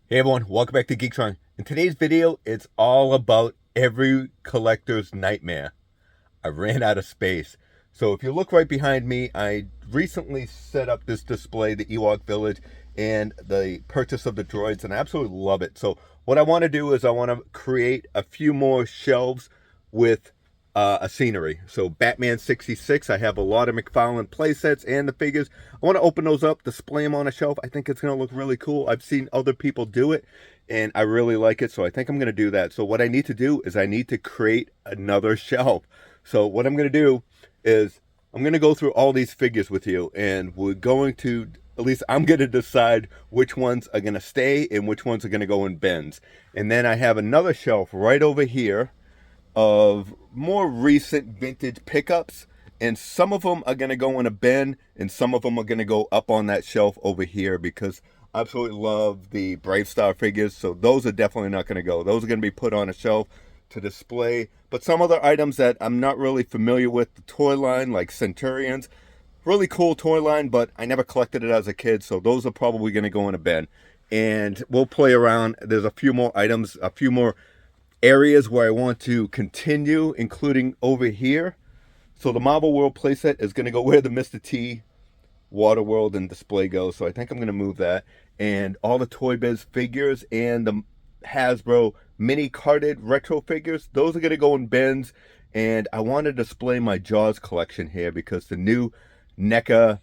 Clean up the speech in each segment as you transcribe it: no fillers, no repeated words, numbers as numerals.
Hey everyone, welcome back to Geektron. In today's video, it's all about every collector's nightmare. I ran out of space. So if you look right behind me, I recently set up this display, the Ewok Village, and the purchase of the droids, and I absolutely love it. So what I want to do is I want to create a few more shelves with a scenery. So Batman 66, I have a lot of McFarlane playsets and the figures. I want to open those up, display them on a shelf. I think it's going to look really cool. I've seen other people do it, and I really like it, so I think I'm going to do that. So what I need to do is I need to create another shelf. So what I'm going to do is I'm going to go through all these figures with you, and we're going to, at least I'm going to decide which ones are going to stay and which ones are going to go in bins. And then I have another shelf right over here of more recent vintage pickups, and some of them are going to go in a bin and some of them are going to go up on that shelf over here because I absolutely love the Brave Star figures. So those are definitely not going to go. Those are going to be put on a shelf to display. But some other items that I'm not really familiar with, the toy line like Centurions, really cool toy line, but I never collected it as a kid, so those are probably going to go in a bin. And we'll play around. There's a few more items, a few more areas where I want to continue, including over here. So the Marvel World playset is going to go where the Mr. T Water World and display goes. So I think I'm going to move that. And all the Toy Biz figures and the Hasbro mini carded retro figures, those are going to go in bins. And I want to display my Jaws collection here because the new NECA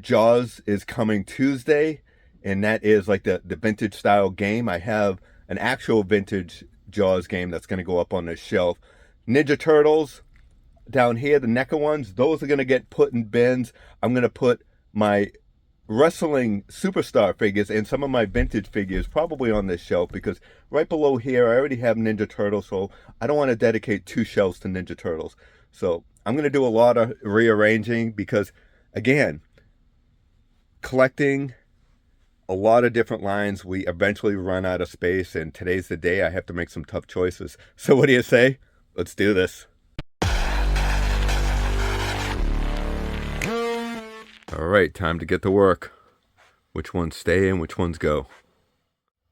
Jaws is coming Tuesday. And that is like the vintage style game. I have an actual vintage Jaws game that's going to go up on this shelf. Ninja Turtles down here, the NECA ones, those are going to get put in bins. I'm going to put my wrestling superstar figures and some of my vintage figures probably on this shelf because right below here I already have Ninja Turtles, so I don't want to dedicate two shelves to Ninja Turtles. So I'm going to do a lot of rearranging because, again, collecting a lot of different lines, we eventually run out of space, and today's the day I have to make some tough choices. So what do you say? Let's do this. All right, time to get to work. Which ones stay and which ones go?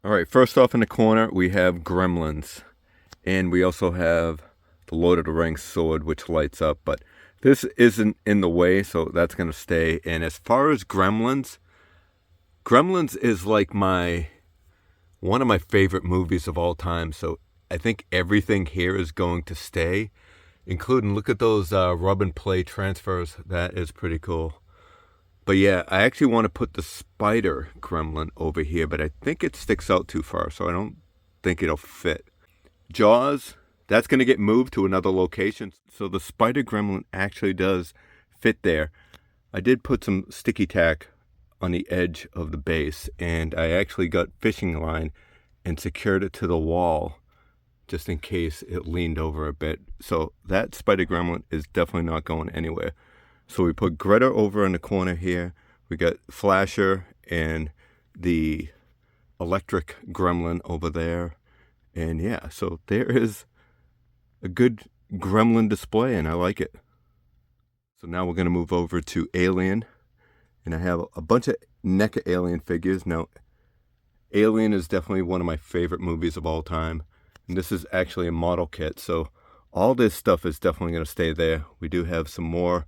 All right, first off in the corner, we have Gremlins. And we also have the Lord of the Rings sword, which lights up. But this isn't in the way, so that's going to stay. And as far as Gremlins is like one of my favorite movies of all time. So I think everything here is going to stay, including, look at those rub and play transfers. That is pretty cool. But yeah, I actually want to put the spider gremlin over here, but I think it sticks out too far, so I don't think it'll fit. Jaws, that's going to get moved to another location. So the spider gremlin actually does fit there. I did put some sticky tack on the edge of the base, and I actually got fishing line and secured it to the wall just in case it leaned over a bit. So that spider gremlin is definitely not going anywhere. So we put Greta over in the corner here. We got Flasher and the electric gremlin over there. And yeah, so there is a good gremlin display, and I like it. So now we're going to move over to Alien. And I have a bunch of NECA Alien figures. Now, Alien is definitely one of my favorite movies of all time. And this is actually a model kit. So all this stuff is definitely going to stay there. We do have some more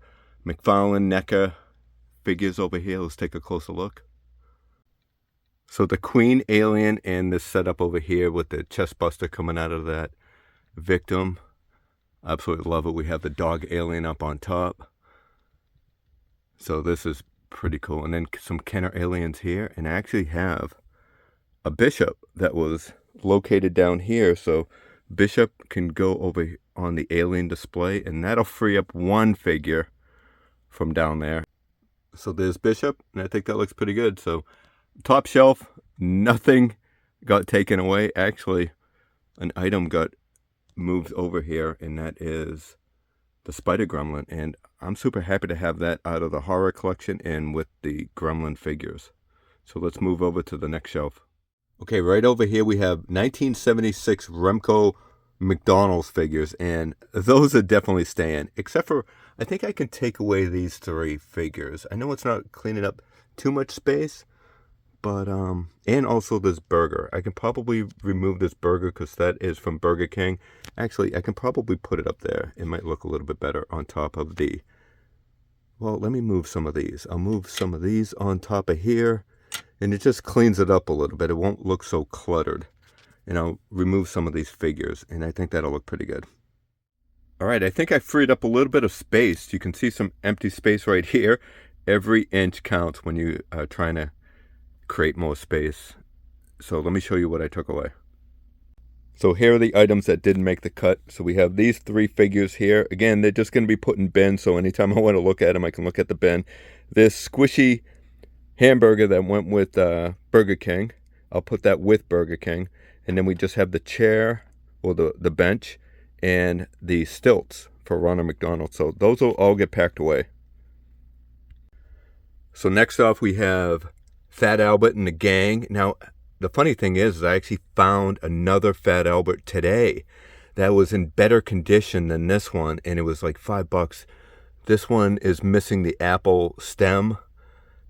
McFarlane NECA figures over here. Let's take a closer look. So the Queen Alien and this setup over here with the chest buster coming out of that victim. Absolutely love it. We have the dog alien up on top. So this is pretty cool. And then some Kenner aliens here. And I actually have a Bishop that was located down here. So Bishop can go over on the alien display, and that'll free up one figure from down there. So there's Bishop, and I think that looks pretty good. So top shelf, nothing got taken away. Actually, an item got moved over here, and that is the Spider Gremlin. And I'm super happy to have that out of the horror collection and with the Gremlin figures. So let's move over to the next shelf. Okay, right over here we have 1976 Remco McDonald's figures, and those are definitely staying, except for I think I can take away these three figures. I know it's not cleaning up too much space, but and also this burger. I can probably remove this burger because that is from Burger King. Actually, I can probably put it up there. It might look a little bit better on top of the, well, let me move some of these. I'll move some of these on top of here, and it just cleans it up a little bit. It won't look so cluttered. And I'll remove some of these figures, and I think that'll look pretty good. All right, I think I freed up a little bit of space. You can see some empty space right here. Every inch counts when you are trying to create more space. So let me show you what I took away. So here are the items that didn't make the cut. So we have these 3 figures here. Again, they're just going to be put in bins, so anytime I want to look at them, I can look at the bin. This squishy hamburger that went with Burger King, I'll put that with Burger King. And then we just have the chair, or the bench, and the stilts for Ronald McDonald. So those will all get packed away. So next off we have Fat Albert and the gang. Now, the funny thing is I actually found another Fat Albert today that was in better condition than this one, and it was like $5. This one is missing the apple stem,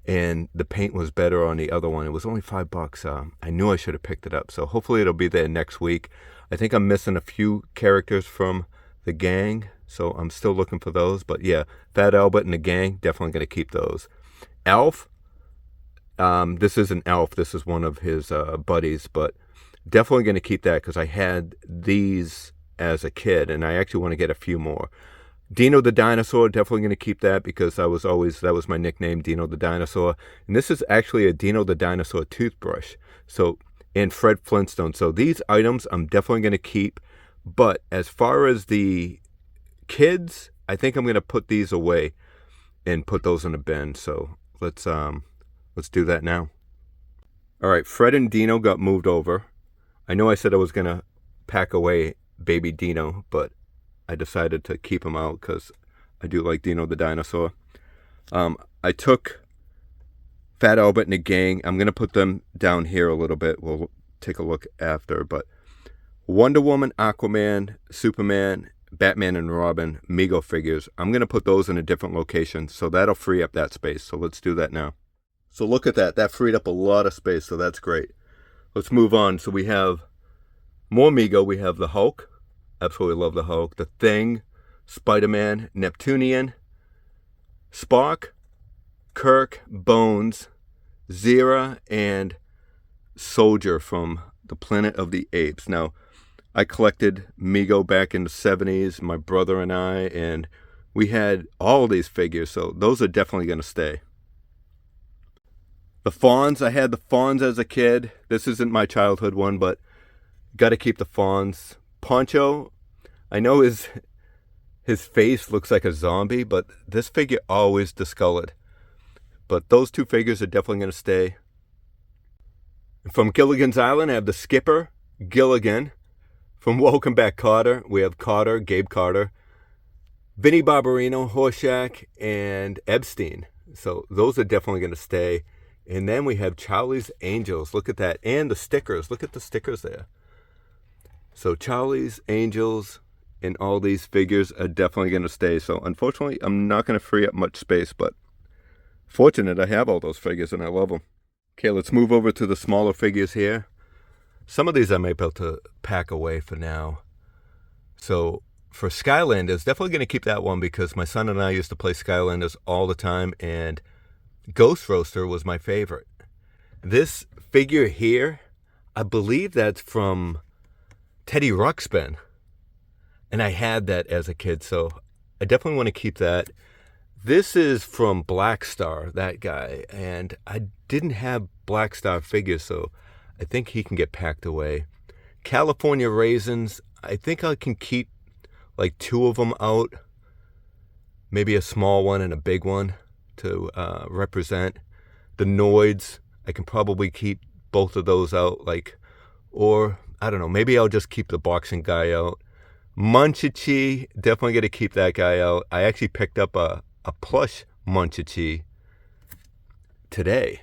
and the paint was better on the other one. It was only $5. I knew I should have picked it up, so hopefully it'll be there next week. I think I'm missing a few characters from the gang, so I'm still looking for those. But yeah, Fat Albert and the gang, definitely going to keep those. Elf, this isn't Elf, this is one of his buddies, but definitely going to keep that because I had these as a kid, and I actually want to get a few more. Dino the Dinosaur, definitely going to keep that because that was my nickname, Dino the Dinosaur. And this is actually a Dino the Dinosaur toothbrush. So, and Fred Flintstone. So these items I'm definitely going to keep. But as far as the kids, I think I'm going to put these away and put those in a bin. So let's do that now. All right, Fred and Dino got moved over. I know I said I was going to pack away baby Dino, but I decided to keep him out because I do like Dino the Dinosaur. I took Fat Albert and the gang. I'm going to put them down here a little bit. We'll take a look after. But Wonder Woman, Aquaman, Superman, Batman and Robin, Mego figures, I'm going to put those in a different location. So that'll free up that space. So let's do that now. So look at that. That freed up a lot of space. So that's great. Let's move on. So we have more Mego. We have the Hulk. Absolutely love the Hulk. The Thing, Spider-Man, Neptunian, Spock, Kirk, Bones, Zira, and Soldier from the Planet of the Apes. Now, I collected Mego back in the 70s, my brother and I, and we had all these figures, so those are definitely going to stay. The Fawns, I had the Fawns as a kid. This isn't my childhood one, but got to keep the Fawns. Poncho, I know his face looks like a zombie, but this figure always discolored. But those 2 figures are definitely going to stay. From Gilligan's Island, I have the Skipper, Gilligan. From Welcome Back Kotter, we have Kotter, Gabe Kotter, Vinnie Barbarino, Horshack, and Epstein. So those are definitely going to stay. And then we have Charlie's Angels. Look at that. And the stickers. Look at the stickers there. So Charlie's Angels and all these figures are definitely going to stay. So unfortunately, I'm not going to free up much space, but fortunate I have all those figures and I love them. Okay, let's move over to the smaller figures here. Some of these I may be able to pack away for now. So for Skylanders, definitely going to keep that one because my son and I used to play Skylanders all the time, and Ghost Roaster was my favorite. This figure here, I believe that's from Teddy Ruxpin, and I had that as a kid, so I definitely want to keep that. This is from Black Star, that guy, and I didn't have Black Star figures, so I think he can get packed away. California Raisins, I think I can keep like 2 of them out, maybe a small one and a big one to represent. The Noids, I can probably keep both of those out, like, or I don't know, maybe I'll just keep the boxing guy out. Munchichi, definitely going to keep that guy out. I actually picked up a plush Munchichi today.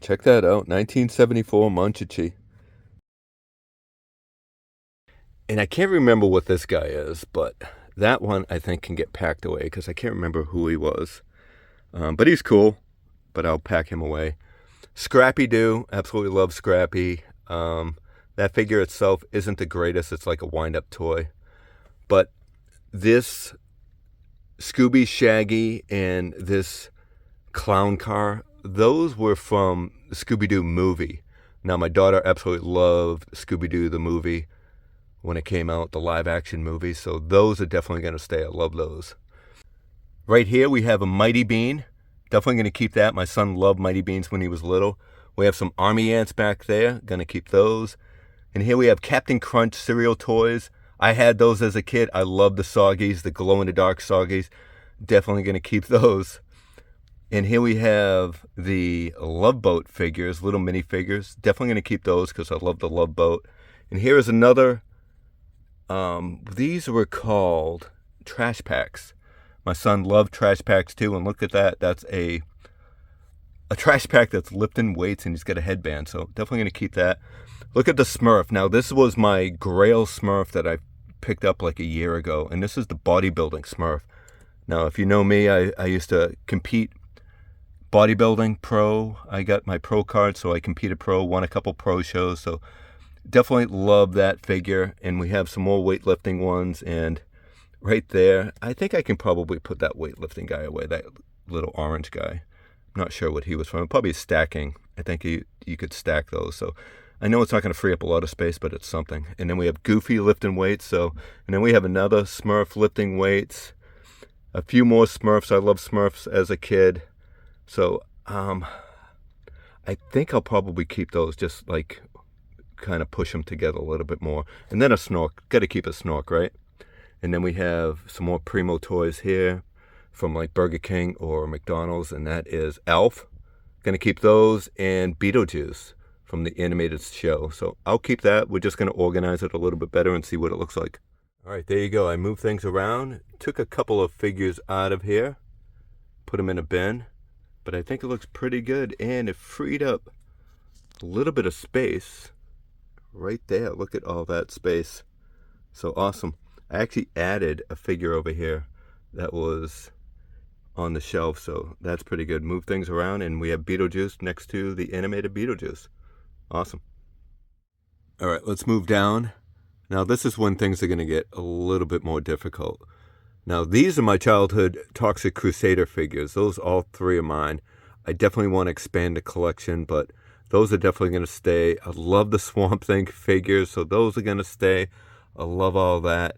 Check that out, 1974 Munchichi. And I can't remember what this guy is, but that one I think can get packed away because I can't remember who he was. But he's cool, but I'll pack him away. Scrappy-Doo, absolutely love Scrappy. That figure itself isn't the greatest. It's like a wind-up toy. But this Scooby, Shaggy, and this clown car, those were from the Scooby-Doo movie. Now, my daughter absolutely loved Scooby-Doo the movie when it came out, the live-action movie. So those are definitely going to stay. I love those. Right here, we have a Mighty Bean. Definitely going to keep that. My son loved Mighty Beans when he was little. We have some Army Ants back there. Going to keep those. And here we have Captain Crunch cereal toys. I had those as a kid. I love the Soggies, the glow-in-the-dark Soggies. Definitely going to keep those. And here we have the Love Boat figures, little mini figures. Definitely going to keep those because I love the Love Boat. And here is another, these were called trash packs. My son loved trash packs too, and look at that. That's a trash pack that's lifting weights, and he's got a headband, so definitely going to keep that. Look at the Smurf. Now, this was my Grail Smurf that I picked up like a year ago, and this is the bodybuilding Smurf. Now, if you know me, I used to compete bodybuilding pro. I got my pro card, so I competed pro, won a couple pro shows, so definitely love that figure. And we have some more weightlifting ones, and right there, I think I can probably put that weightlifting guy away, that little orange guy. I'm not sure what he was from. Probably stacking. I think you could stack those. So I know it's not going to free up a lot of space, but it's something. And then we have Goofy lifting weights. So, and then we have another Smurf lifting weights. A few more Smurfs. I love Smurfs as a kid. So I think I'll probably keep those, just like kind of push them together a little bit more. And then a Snork. Got to keep a Snork, right? And then we have some more Primo toys here from like Burger King or McDonald's, and that is Elf. Gonna keep those, and Beetlejuice from the animated show. So I'll keep that. We're just gonna organize it a little bit better and see what it looks like. All right, there you go. I moved things around, took a couple of figures out of here, put them in a bin, but I think it looks pretty good, and it freed up a little bit of space right there. Look at all that space. So awesome. I actually added a figure over here that was on the shelf, so that's pretty good. Move things around, and we have Beetlejuice next to the animated Beetlejuice. Awesome. All right, let's move down. Now, this is when things are going to get a little bit more difficult. Now, these are my childhood Toxic Crusader figures. Those all three are mine. I definitely want to expand the collection, but those are definitely going to stay. I love the Swamp Thing figures, so those are going to stay. I love all that.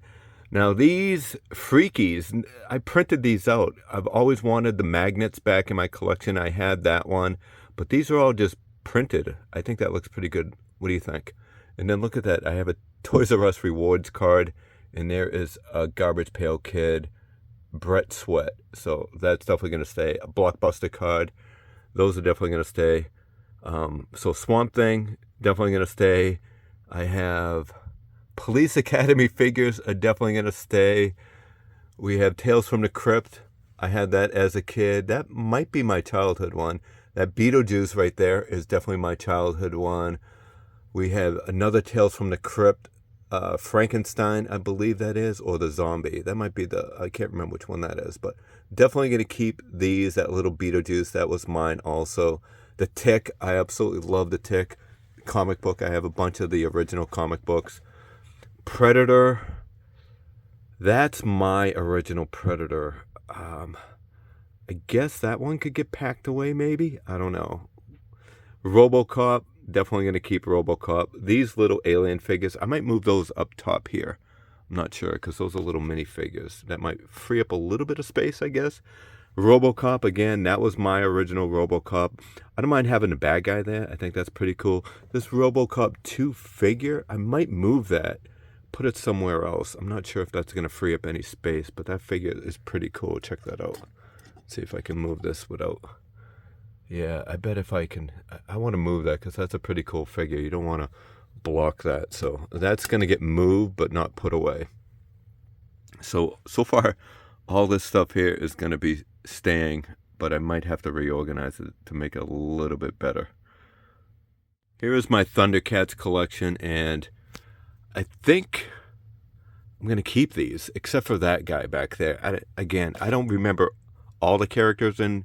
Now, these Freakies, I printed these out. I've always wanted the magnets back in my collection. I had that one, but these are all just printed. I think that looks pretty good. What do you think? And then look at that. I have a Toys R Us rewards card, and there is a Garbage Pail Kid, Brett Sweat. So that's definitely going to stay. A Blockbuster card. Those are definitely going to stay. So Swamp Thing, definitely going to stay. I have Police Academy figures are definitely going to stay. We have Tales from the Crypt. I had that as a kid. That might be my childhood one. That Beetlejuice right there is definitely my childhood one. We have another Tales from the Crypt. Frankenstein, I believe that is, or the zombie. That might be I can't remember which one that is, but definitely going to keep these. That little Beetlejuice, that was mine also. The Tick, I absolutely love the Tick comic book. I have a bunch of the original comic books. Predator, that's my original Predator. I guess that one could get packed away, maybe. I don't know. RoboCop, definitely going to keep RoboCop. These little alien figures, I might move those up top here. I'm not sure, because those are little mini figures. That might free up a little bit of space, I guess. RoboCop, again, that was my original RoboCop. I don't mind having a bad guy there. I think that's pretty cool. This RoboCop 2 figure, I might move that. Put it somewhere else. I'm not sure if that's going to free up any space, but that figure is pretty cool. Check that out. See if I can move this without... Yeah, I bet if I can... I want to move that because that's a pretty cool figure. You don't want to block that. So that's going to get moved but not put away. So far, all this stuff here is going to be staying, but I might have to reorganize it to make it a little bit better. Here is my Thundercats collection, and I think I'm going to keep these, except for that guy back there. Again, I don't remember all the characters in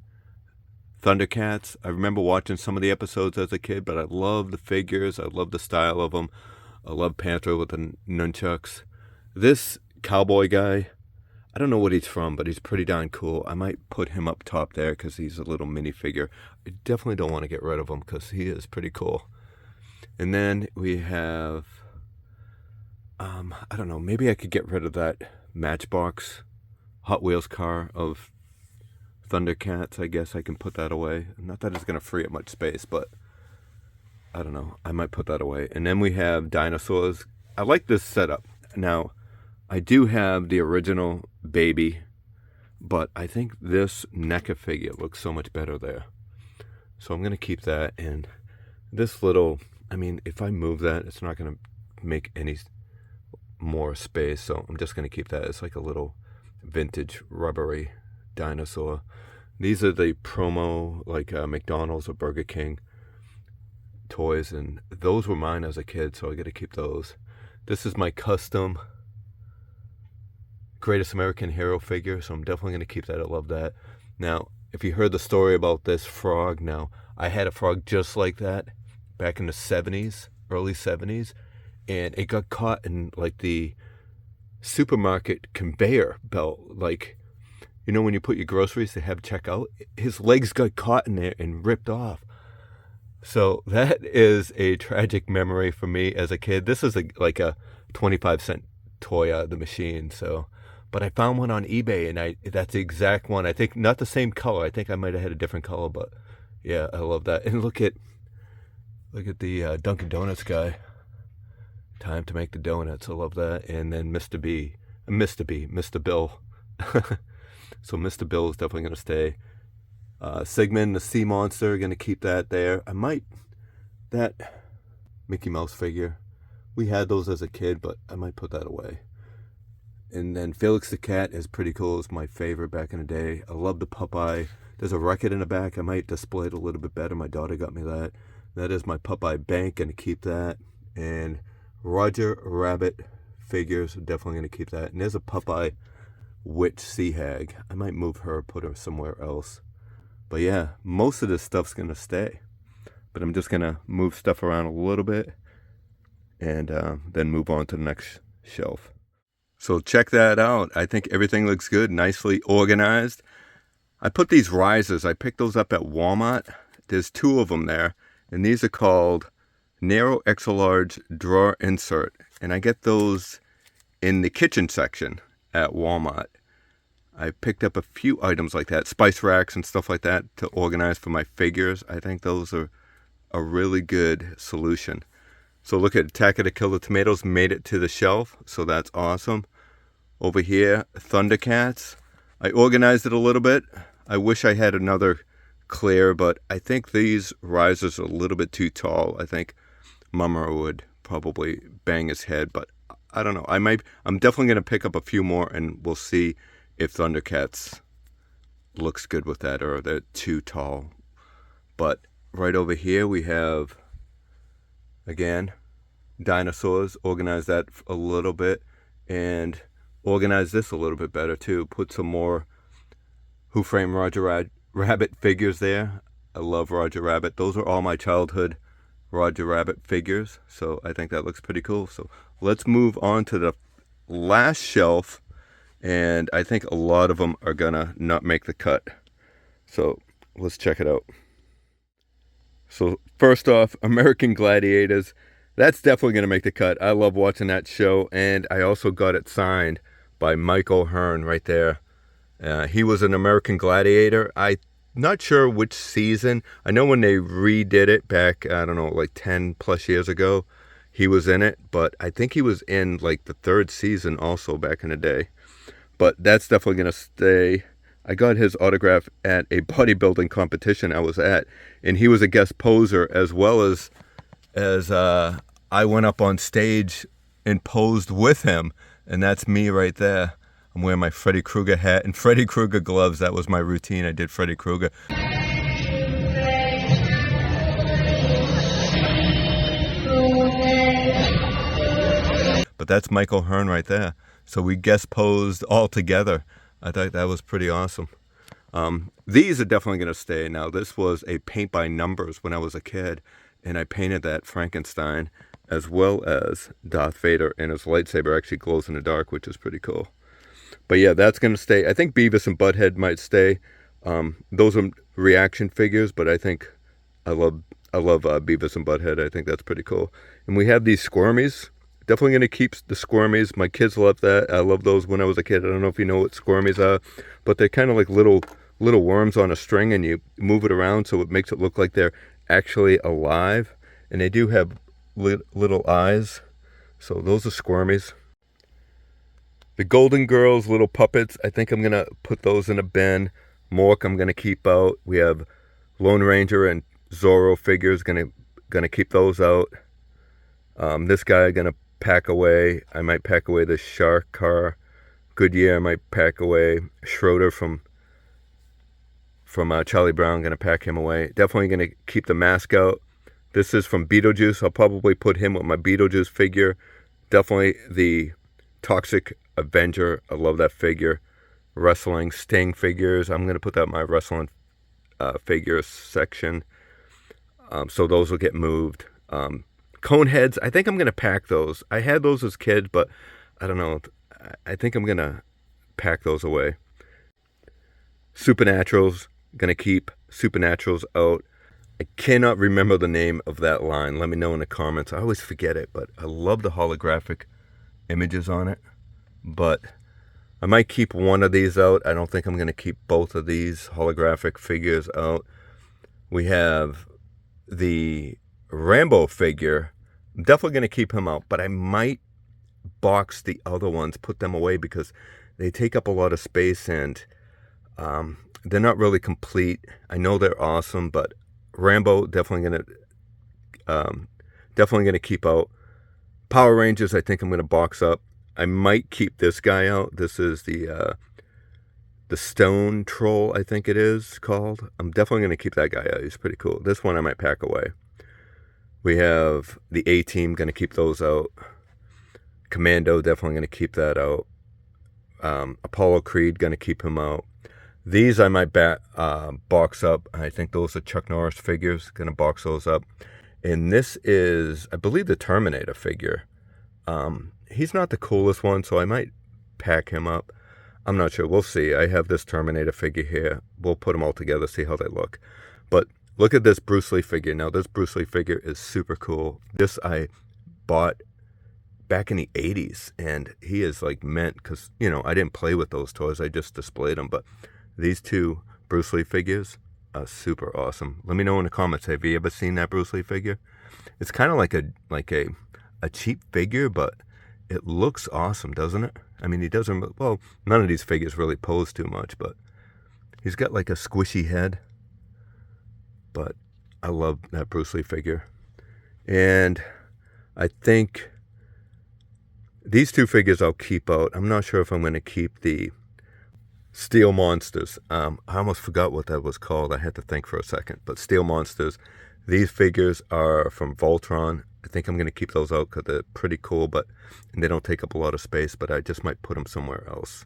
Thundercats. I remember watching some of the episodes as a kid, but I love the figures. I love the style of them. I love Panther with the nunchucks. This cowboy guy, I don't know what he's from, but he's pretty darn cool. I might put him up top there because he's a little minifigure. I definitely don't want to get rid of him because he is pretty cool. And then we have, I don't know, maybe I could get rid of that Matchbox Hot Wheels car of Thundercats. I guess I can put that away. Not that it's going to free up much space, but I don't know. I might put that away. And then we have dinosaurs. I like this setup. Now, I do have the original baby, but I think this NECA figure looks so much better there. So I'm going to keep that. And this little, I mean, if I move that, it's not going to make any more space. So I'm just going to keep that. It's like a little vintage rubbery dinosaur. These are the promo, like McDonald's or Burger King toys. And those were mine as a kid, so I got to keep those. This is my custom Greatest American Hero figure, so I'm definitely going to keep that. I love that. Now, if you heard the story about this frog, now, I had a frog just like that back in the 70s, early 70s, and it got caught in, like, the supermarket conveyor belt. Like, you know when you put your groceries to have checkout? His legs got caught in there and ripped off. So that is a tragic memory for me as a kid. This is like a 25-cent toy out of the machine, so... But I found one on eBay, and that's the exact one. I think not the same color. I think I might have had a different color, but yeah, I love that. And look at the Dunkin' Donuts guy. Time to make the donuts. I love that. And then Mr. Bill. So Mr. Bill is definitely going to stay. Sigmund, the sea monster, going to keep that there. That Mickey Mouse figure, we had those as a kid, but I might put that away. And then Felix the Cat is pretty cool. It's my favorite back in the day. I love the Popeye. There's a record in the back. I might display it a little bit better. My daughter got me that. That is my Popeye bank. Going to keep that. And Roger Rabbit figures. Definitely going to keep that. And there's a Popeye Witch Sea Hag. I might move her, put her somewhere else. But yeah, most of this stuff's going to stay. But I'm just going to move stuff around a little bit. And then move on to the next shelf. So check that out. I think everything looks good, nicely organized. I put these risers. I picked those up at Walmart. There's 2 of them there. And these are called Narrow Extra Large Drawer Insert. And I get those in the kitchen section at Walmart. I picked up a few items like that, spice racks and stuff like that, to organize for my figures. I think those are a really good solution. So look at Attack of the Killer Tomatoes made it to the shelf, so that's awesome. Over here, Thundercats. I organized it a little bit. I wish I had another clear, but I think these risers are a little bit too tall. I think Mummer would probably bang his head, but I don't know. I'm definitely going to pick up a few more, and we'll see if Thundercats looks good with that or they're too tall. But right over here we have, again, dinosaurs. Organize that a little bit and organize this a little bit better too. Put some more Who Framed Roger Rabbit figures there. I love Roger Rabbit. Those are all my childhood Roger Rabbit figures, so I think that looks pretty cool. So let's move on to the last shelf, and I think a lot of them are gonna not make the cut. So let's check it out. So first off, American Gladiators. That's definitely going to make the cut. I love watching that show, and I also got it signed by Michael Hearn right there. He was an American Gladiator. I'm not sure which season. I know when they redid it back, I don't know, like 10 plus years ago, he was in it, but I think he was in like the 3rd season also back in the day. But that's definitely going to stay. I got his autograph at a bodybuilding competition I was at, and he was a guest poser as well as I went up on stage and posed with him, and that's me right there. I'm wearing my Freddy Krueger hat and Freddy Krueger gloves. That was my routine. I did Freddy Krueger. But that's Michael Hearn right there. So we guest posed all together. I thought that was pretty awesome. These are definitely going to stay. Now, this was a paint by numbers when I was a kid, and I painted that Frankenstein as well as Darth Vader, and his lightsaber actually glows in the dark, which is pretty cool. But yeah, that's going to stay. I think Beavis and Butthead might stay. Those are reaction figures, but I think I love Beavis and Butthead. I think that's pretty cool. And we have these Squirmies. Definitely going to keep the Squirmies. My kids love that. I love those when I was a kid. I don't know if you know what Squirmies are, but they're kind of like little worms on a string, and you move it around so it makes it look like they're actually alive. And they do have little eyes. So those are Squirmies. The Golden Girls, little puppets, I think I'm going to put those in a bin. Mork I'm going to keep out. We have Lone Ranger and Zorro figures, going to keep those out. This guy I'm going to pack away. I might pack away the shark car. Goodyear I might pack away. Schroeder from Charlie Brown, going to pack him away. Definitely going to keep the mask out. This is from Beetlejuice. I'll probably put him with my Beetlejuice figure. Definitely the Toxic Avenger. I love that figure. Wrestling Sting figures. I'm going to put that in my wrestling figures section. So those will get moved. Coneheads, I think I'm going to pack those. I had those as kids, but I don't know. I think I'm going to pack those away. Supernaturals, going to keep Supernaturals out. I cannot remember the name of that line. Let me know in the comments. I always forget it, but I love the holographic images on it. But I might keep one of these out. I don't think I'm going to keep both of these holographic figures out. We have the Rambo figure. I'm definitely going to keep him out, but I might box the other ones, put them away, because they take up a lot of space, and they're not really complete. I know they're awesome, but Rambo definitely going to keep out. Power Rangers, I think I'm going to box up. I might keep this guy out. This is the Stone Troll, I think it is called. I'm definitely going to keep that guy out. He's pretty cool. This one I might pack away. We have the A-Team, going to keep those out. Commando, definitely going to keep that out. Apollo Creed, going to keep him out. These I might box up. I think those are Chuck Norris figures. Going to box those up. And this is, I believe, the Terminator figure. He's not the coolest one, so I might pack him up. I'm not sure. We'll see. I have this Terminator figure here. We'll put them all together, see how they look. But look at this Bruce Lee figure. Now, this Bruce Lee figure is super cool. This I bought back in the 80s, and he is like mint, because, you know, I didn't play with those toys. I just displayed them. But these two Bruce Lee figures are super awesome. Let me know in the comments. Have you ever seen that Bruce Lee figure? It's kind of like a cheap figure, but it looks awesome, doesn't it? I mean, he doesn't, well, none of these figures really pose too much, but he's got like a squishy head. But I love that Bruce Lee figure. And I think these two figures I'll keep out. I'm not sure if I'm going to keep the Steel Monsters. I almost forgot what that was called. I had to think for a second. But Steel Monsters, these figures are from Voltron. I think I'm going to keep those out because they're pretty cool, and they don't take up a lot of space, but I just might put them somewhere else.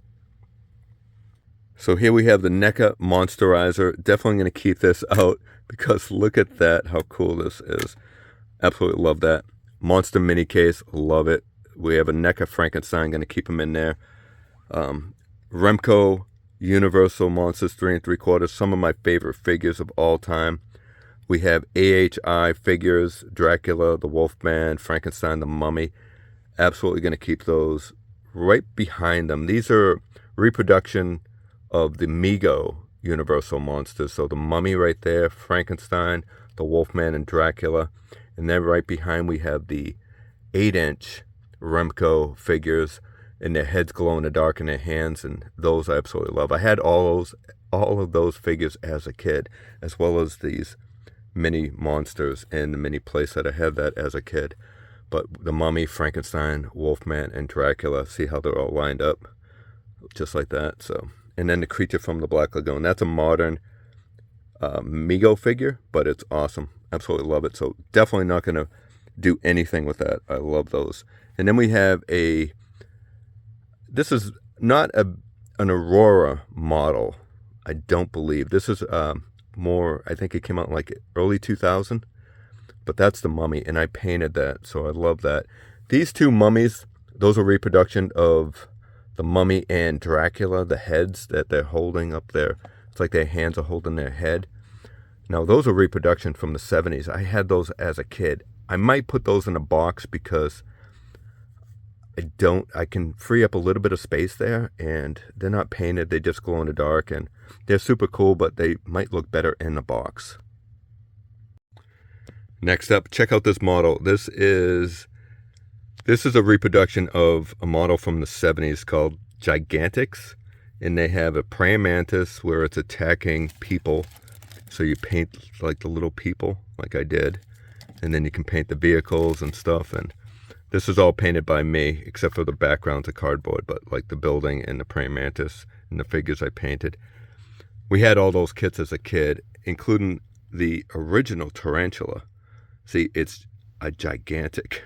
So here we have the NECA Monsterizer. Definitely going to keep this out because look at that, how cool this is. Absolutely love that. Monster mini case, love it. We have a NECA Frankenstein, going to keep him in there. Remco Universal Monsters 3 3/4, some of my favorite figures of all time. We have AHI figures, Dracula, the Wolfman, Frankenstein, the Mummy. Absolutely going to keep those right behind them. These are reproduction of the Mego Universal Monsters. So the Mummy right there, Frankenstein, the Wolfman, and Dracula. And then right behind we have the 8-inch Remco figures, and their heads glow in the dark in their hands, and those I absolutely love. I had all of those figures as a kid, as well as these mini monsters and the mini playset. I had that as a kid. But the Mummy, Frankenstein, Wolfman, and Dracula, see how they're all lined up, just like that. So, and then the Creature from the Black Lagoon. That's a modern Mego figure, but it's awesome. Absolutely love it. So definitely not going to do anything with that. I love those. And then we have this is not an Aurora model. I don't believe. This is more, I think it came out in like early 2000. But that's the mummy, and I painted that, so I love that. These two mummies, those are reproduction of the mummy and Dracula, the heads that they're holding up there. It's like their hands are holding their head. Now, those are reproduction from the 70s. I had those as a kid. I might put those in a box because I can free up a little bit of space there, and they're not painted. They just glow in the dark, and they're super cool, but they might look better in a box. Next up, check out this model. This is a reproduction of a model from the 70s called Gigantics, and they have a praying mantis where it's attacking people. So you paint like the little people, like I did, and then you can paint the vehicles and stuff. And this is all painted by me, except for the backgrounds of cardboard, but like the building and the praying mantis and the figures I painted. We had all those kits as a kid, including the original tarantula. See, it's a gigantic.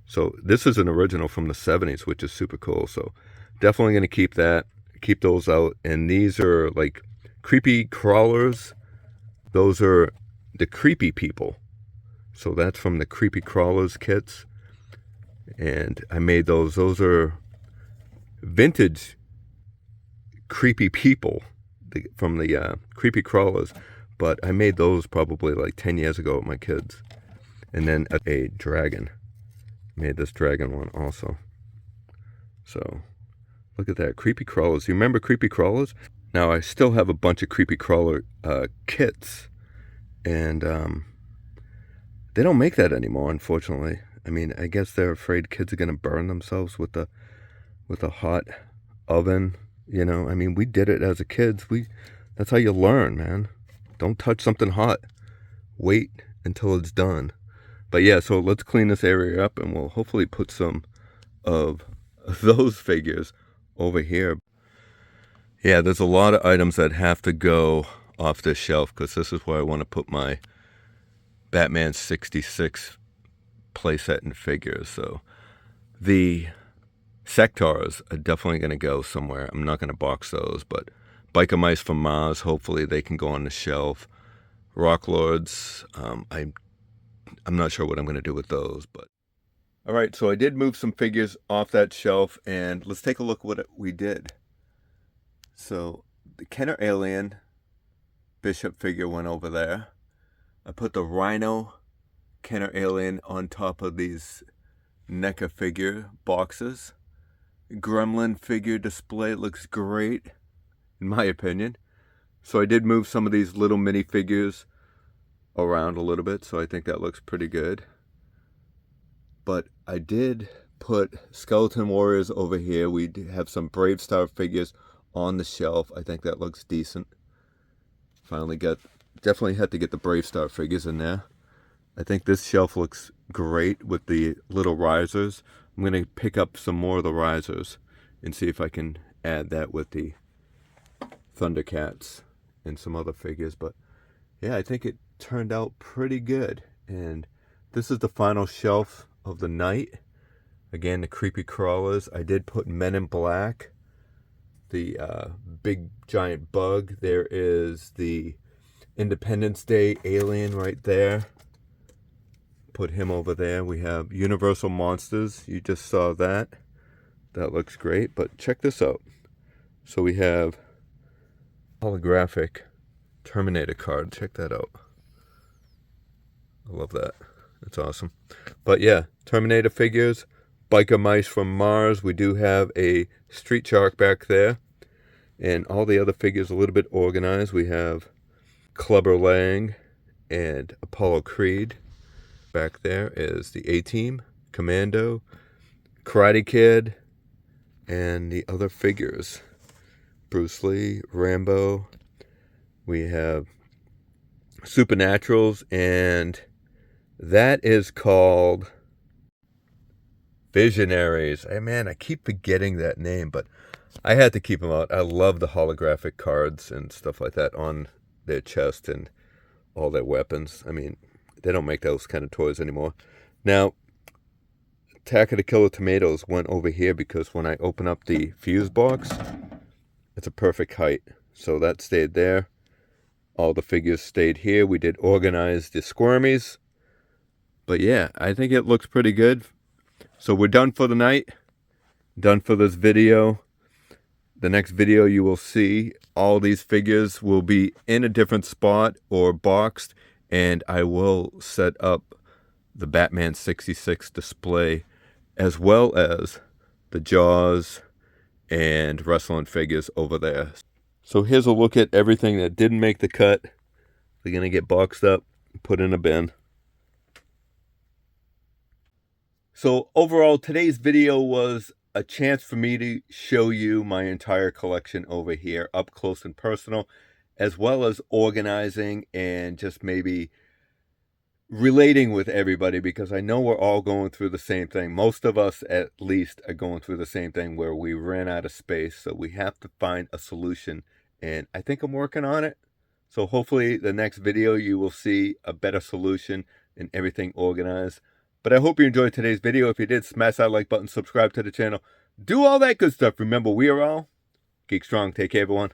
So this is an original from the 70s, which is super cool. So definitely going to keep that, keep those out. And these are like creepy crawlers. Those are the creepy people. So that's from the creepy crawlers kits. And I made those. Those are vintage creepy people from the creepy crawlers. But I made those probably like 10 years ago with my kids. And then a dragon. Made this dragon one also. So look at that. Creepy crawlers. You remember creepy crawlers? Now I still have a bunch of creepy crawler kits. And they don't make that anymore, unfortunately. I mean, I guess they're afraid kids are going to burn themselves with a hot oven. You know, I mean, we did it as a kids. That's how you learn, man. Don't touch something hot. Wait until it's done. But yeah, so let's clean this area up, and we'll hopefully put some of those figures over here. Yeah, there's a lot of items that have to go off this shelf because this is where I want to put my Batman 66 playset and figures. So the sectors are definitely going to go somewhere. I'm not going to box those, but Biker Mice from Mars, hopefully they can go on the shelf. Rock Lords, I'm not sure what I'm going to do with those, but all right, so I did move some figures off that shelf, and let's take a look what we did. So the Kenner Alien Bishop figure went over there. I put the Rhino Kenner Alien on top of these NECA figure boxes. Gremlin figure display looks great, in my opinion. So I did move some of these little mini figures around a little bit, so I think that looks pretty good. But I did put Skeleton Warriors over here. We have some Brave Star figures on the shelf. I think that looks decent. Definitely had to get the Brave Star figures in there. I think this shelf looks great with the little risers. I'm going to pick up some more of the risers and see if I can add that with the Thundercats and some other figures. But yeah, I think it turned out pretty good. And this is the final shelf of the night. Again, the creepy crawlers. I did put Men in Black, the big giant bug. There is the Independence Day alien right there. Put him over there. We have Universal Monsters. You just saw that. That looks great. But check this out. So we have holographic Terminator card. Check that out. I love that. That's awesome. But yeah, Terminator figures, Biker Mice from Mars. We do have a Street Shark back there. And all the other figures a little bit organized. We have Clubber Lang and Apollo Creed. Back there is the A-Team, Commando, Karate Kid, and the other figures. Bruce Lee, Rambo. We have Supernaturals, and that is called Visionaries. Hey man, I keep forgetting that name, but I had to keep them out. I love the holographic cards and stuff like that on their chest and all their weapons. I mean, they don't make those kind of toys anymore. Now, Attack of the Killer Tomatoes went over here because when I open up the fuse box, it's a perfect height. So that stayed there. All the figures stayed here. We did organize the squirmies. But yeah, I think it looks pretty good. So we're done for the night. Done for this video. The next video you will see all these figures will be in a different spot or boxed, and I will set up the Batman 66 display as well as the Jaws and wrestling figures over there. So here's a look at everything that didn't make the cut. They're going to get boxed up, put in a bin. So overall, today's video was a chance for me to show you my entire collection over here up close and personal, as well as organizing and just maybe relating with everybody, because I know we're all going through the same thing. Most of us at least are going through the same thing where we ran out of space, so we have to find a solution, and I think I'm working on it. So hopefully the next video you will see a better solution and everything organized. But I hope you enjoyed today's video. If you did, smash that like button, subscribe to the channel, do all that good stuff. Remember, we are all Geek Strong. Take care, everyone.